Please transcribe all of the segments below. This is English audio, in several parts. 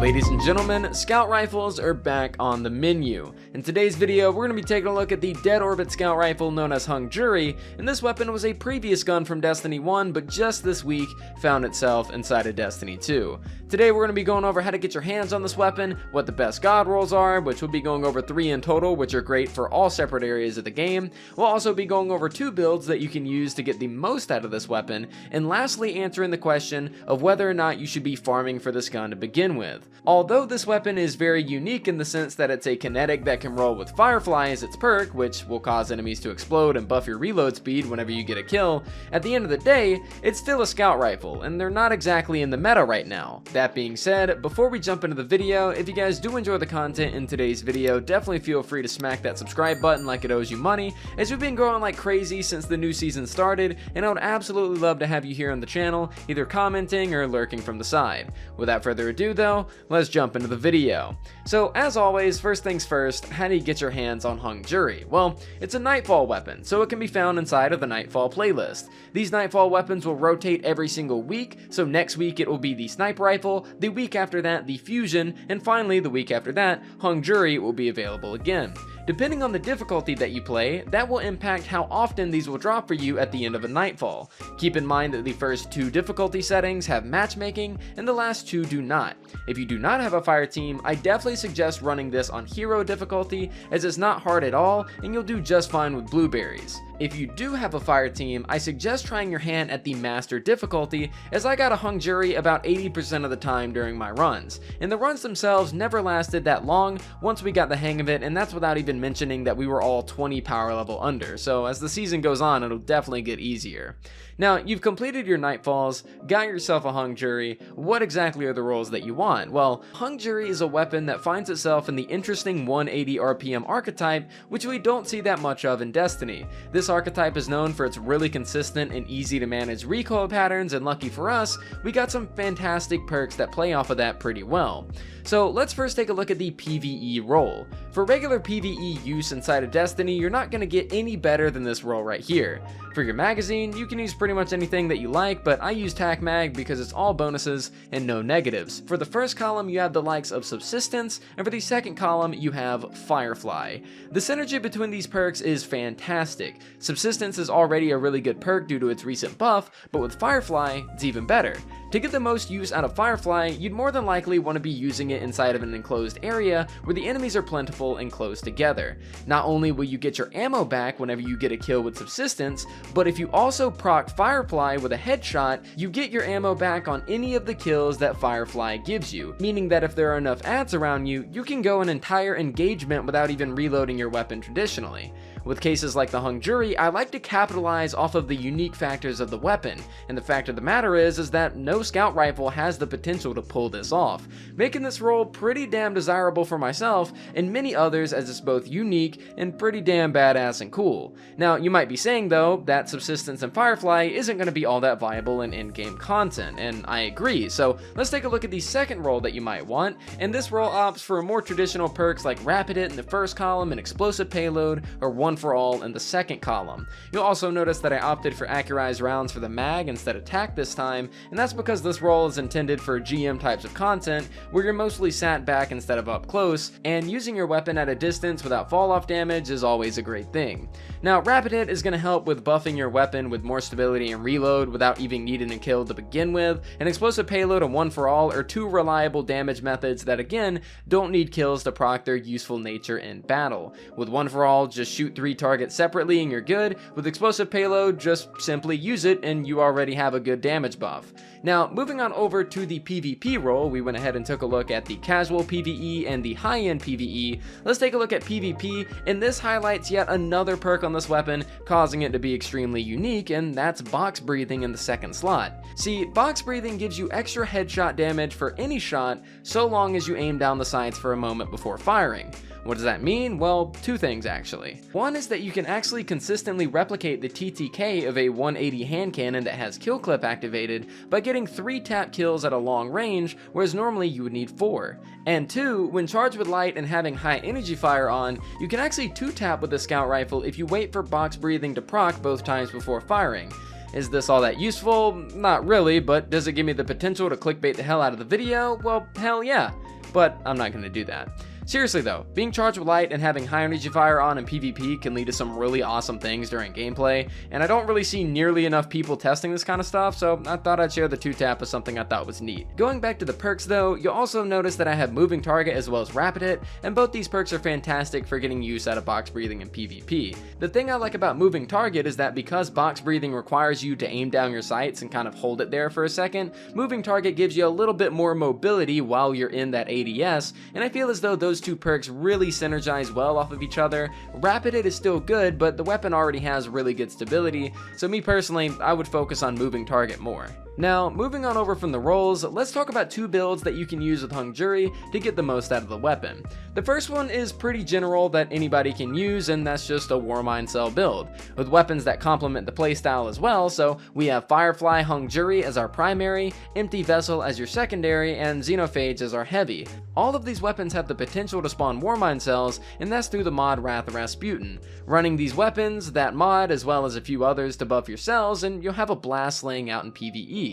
Ladies and gentlemen, scout rifles are back on the menu. In today's video, we're going to be taking a look at the dead orbit scout rifle known as Hung Jury, and this weapon was a previous gun from Destiny 1, but just this week found itself inside of Destiny 2. Today we're going to be going over how to get your hands on this weapon, what the best god rolls are, which we'll be going over 3 in total, which are great for all separate areas of the game. We'll also be going over 2 builds that you can use to get the most out of this weapon, and lastly answering the question of whether or not you should be farming for this gun to begin with. Although this weapon is very unique in the sense that it's a kinetic that can roll with Firefly as its perk, which will cause enemies to explode and buff your reload speed whenever you get a kill, at the end of the day, it's still a scout rifle, and they're not exactly in the meta right now. That being said, before we jump into the video, if you guys do enjoy the content in today's video, definitely feel free to smack that subscribe button like it owes you money, as we've been growing like crazy since the new season started, and I would absolutely love to have you here on the channel, either commenting or lurking from the side. Without further ado though, let's jump into the video. So as always, first things first, how do you get your hands on Hung Jury? Well, it's a Nightfall weapon, so it can be found inside of the Nightfall playlist. These Nightfall weapons will rotate every single week, so next week it will be the Sniper Rifle, the week after that the Fusion, and finally the week after that, Hung Jury will be available again. Depending on the difficulty that you play, that will impact how often these will drop for you at the end of a Nightfall. Keep in mind that the first 2 difficulty settings have matchmaking, and the last 2 do not. If you do not have a fire team, I definitely suggest running this on hero difficulty, as it's not hard at all, and you'll do just fine with blueberries. If you do have a fire team, I suggest trying your hand at the master difficulty, as I got a Hung Jury about 80% of the time during my runs, and the runs themselves never lasted that long once we got the hang of it, and that's without even mentioning that we were all 20 power level under, so as the season goes on it'll definitely get easier. Now, you've completed your Nightfalls, got yourself a Hung Jury. What exactly are the rolls that you want? Well, Hung Jury is a weapon that finds itself in the interesting 180 RPM archetype, which we don't see that much of in Destiny. This archetype is known for its really consistent and easy to manage recoil patterns, and lucky for us, we got some fantastic perks that play off of that pretty well. So let's first take a look at the PvE roll. For regular PvE use inside of Destiny, you're not going to get any better than this roll right here. For your magazine, you can use pretty much anything that you like, but I use TAC Mag because it's all bonuses and no negatives. For the first column, you have the likes of Subsistence, and for the second column, you have Firefly. The synergy between these perks is fantastic. Subsistence is already a really good perk due to its recent buff, but with Firefly, it's even better. To get the most use out of Firefly, you'd more than likely want to be using it inside of an enclosed area where the enemies are plentiful and close together. Not only will you get your ammo back whenever you get a kill with Subsistence, but if you also proc Firefly with a headshot, you get your ammo back on any of the kills that Firefly gives you, meaning that if there are enough ads around you, you can go an entire engagement without even reloading your weapon traditionally. With cases like the Hung Jury, I like to capitalize off of the unique factors of the weapon, and the fact of the matter is that no scout rifle has the potential to pull this off, making this roll pretty damn desirable for myself and many others, as it's both unique and pretty damn badass and cool. Now, you might be saying though that Subsistence and Firefly isn't going to be all that viable in in-game content, and I agree, so let's take a look at the second roll that you might want, and this roll opts for more traditional perks like Rapid Hit in the first column and Explosive Payload, or One for All in the second column. You'll also notice that I opted for accurized rounds for the mag instead of TAC this time, and that's because this roll is intended for GM types of content where you're mostly sat back instead of up close, and using your weapon at a distance without fall off damage is always a great thing. Now, Rapid Hit is going to help with buffing your weapon with more stability and reload without even needing a kill to begin with, and Explosive Payload and One for All are 2 reliable damage methods that again don't need kills to proc their useful nature in battle. With One for All, just shoot 3 targets separately and you're good. With Explosive Payload, just simply use it and you already have a good damage buff. Now, moving on over to the PvP roll, we went ahead and took a look at the casual PvE and the high-end PvE. Let's take a look at PvP, and this highlights yet another perk on this weapon, causing it to be extremely unique, and that's box breathing in the second slot. See, box breathing gives you extra headshot damage for any shot, so long as you aim down the sights for a moment before firing. What does that mean? Well, 2 things actually. One is that you can actually consistently replicate the TTK of a 180 hand cannon that has kill clip activated by getting 3 tap kills at a long range, whereas normally you would need 4. And 2, when charged with light and having high energy fire on, you can actually 2-tap with the scout rifle if you wait for box breathing to proc both times before firing. Is this all that useful? Not really, but does it give me the potential to clickbait the hell out of the video? Well, hell yeah. but I'm not going to do that. Seriously though, being charged with light and having high energy fire on in PvP can lead to some really awesome things during gameplay, and I don't really see nearly enough people testing this kind of stuff, so I thought I'd share the 2-tap as something I thought was neat. Going back to the perks though, you'll also notice that I have moving target as well as rapid hit, and both these perks are fantastic for getting use out of box breathing in PvP. The thing I like about moving target is that because box breathing requires you to aim down your sights and kind of hold it there for a second, moving target gives you a little bit more mobility while you're in that ADS, and I feel as though those two perks really synergize well off of each other. Rapid hit is still good, but the weapon already has really good stability, so me personally, I would focus on moving target more. Now, moving on over from the roles, let's talk about 2 builds that you can use with Hung Jury to get the most out of the weapon. The first one is pretty general that anybody can use, and that's just a Warmind Cell build, with weapons that complement the playstyle as well. So we have Firefly Hung Jury as our primary, Empty Vessel as your secondary, and Xenophage as our heavy. All of these weapons have the potential to spawn Warmind Cells, and that's through the mod Wrath of Rasputin. Running these weapons, that mod, as well as a few others to buff your cells, and you'll have a blast laying out in PvE.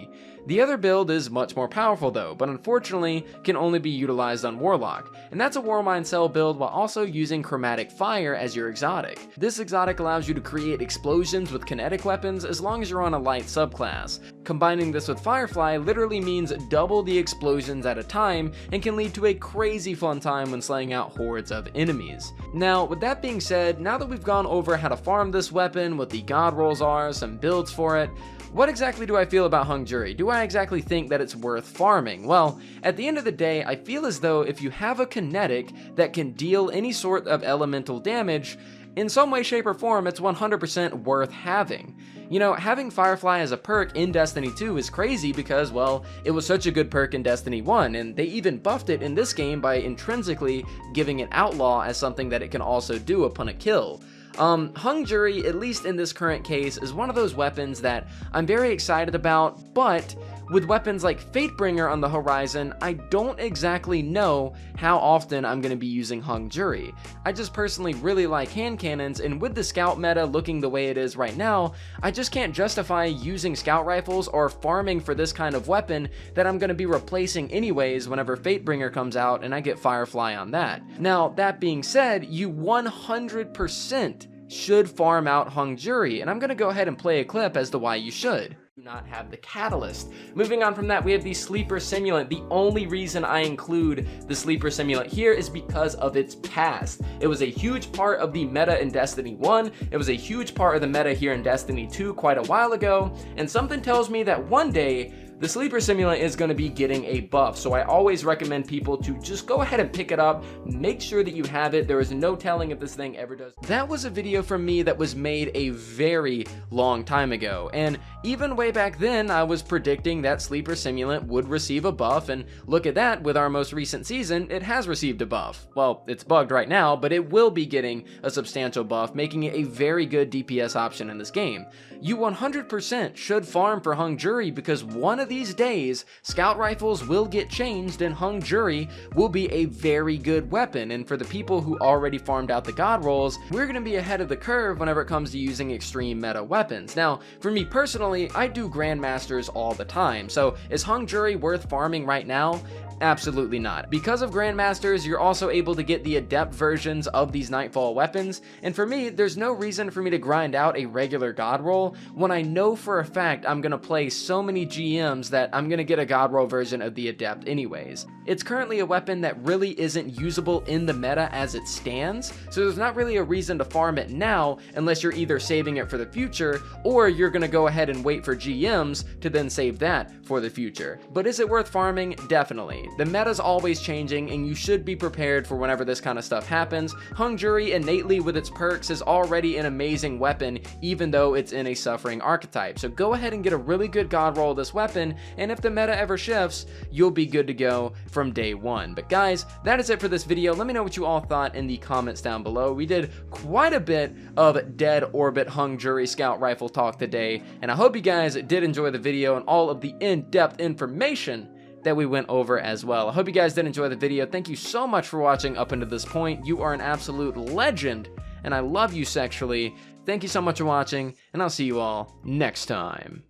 The other build is much more powerful though, but unfortunately can only be utilized on Warlock, and that's a Warmind Cell build while also using Chromatic Fire as your exotic. This exotic allows you to create explosions with kinetic weapons as long as you're on a light subclass. Combining this with Firefly literally means double the explosions at a time and can lead to a crazy fun time when slaying out hordes of enemies. Now, with that being said, now that we've gone over how to farm this weapon, what the god rolls are, some builds for it, what exactly do I feel about Hung Jury? Do I exactly think that it's worth farming? Well, at the end of the day, I feel as though if you have a kinetic that can deal any sort of elemental damage, in some way, shape, or form, it's 100% worth having. You know, having Firefly as a perk in Destiny 2 is crazy because, well, it was such a good perk in Destiny 1, and they even buffed it in this game by intrinsically giving it Outlaw as something that it can also do upon a kill. Hung Jury, at least in this current case, is one of those weapons that I'm very excited about, but with weapons like Fatebringer on the horizon, I don't exactly know how often I'm going to be using Hung Jury. I just personally really like hand cannons, and with the scout meta looking the way it is right now, I just can't justify using scout rifles or farming for this kind of weapon that I'm going to be replacing anyways whenever Fatebringer comes out and I get Firefly on that. Now, that being said, you 100% should farm out Hung Jury, and I'm going to go ahead and play a clip as to why you should. Do not have the catalyst. Moving on from that, we have the Sleeper Simulant. The only reason I include the Sleeper Simulant here is because of its past. It was a huge part of the meta in Destiny 1, it was a huge part of the meta here in Destiny 2 quite a while ago, and something tells me that one day the Sleeper Simulant is going to be getting a buff, so I always recommend people to just go ahead and pick it up, make sure that you have it. There is no telling if this thing ever does. That was a video from me that was made a very long time ago, and even way back then I was predicting that Sleeper Simulant would receive a buff, and look at that, with our most recent season, it has received a buff. Well, it's bugged right now, but it will be getting a substantial buff, making it a very good DPS option in this game. You 100% should farm for Hung Jury because one of these days, scout rifles will get changed and Hung Jury will be a very good weapon, and for the people who already farmed out the god rolls, we're going to be ahead of the curve whenever it comes to using extreme meta weapons. Now, for me personally, I do Grandmasters all the time, so is Hung Jury worth farming right now? Absolutely not. Because of Grandmasters, you're also able to get the adept versions of these Nightfall weapons, and for me, there's no reason for me to grind out a regular god roll when I know for a fact I'm gonna play so many GMs that I'm gonna get a god roll version of the adept anyways. It's currently a weapon that really isn't usable in the meta as it stands, so there's not really a reason to farm it now unless you're either saving it for the future or you're gonna go ahead and wait for GMs to then save that for the future. But is it worth farming? Definitely. The meta's always changing, and you should be prepared for whenever this kind of stuff happens. Hung Jury innately with its perks is already an amazing weapon, even though it's in a suffering archetype. So go ahead and get a really good god roll of this weapon, and if the meta ever shifts, you'll be good to go from day one. But guys, that is it for this video. Let me know what you all thought in the comments down below. We did quite a bit of Dead Orbit Hung Jury Scout Rifle talk today, and I hope you guys did enjoy the video and all of the in-depth information that we went over as well. I hope you guys did enjoy the video. Thank you so much for watching up until this point. You are an absolute legend, and I love you sexually. Thank you so much for watching, and I'll see you all next time.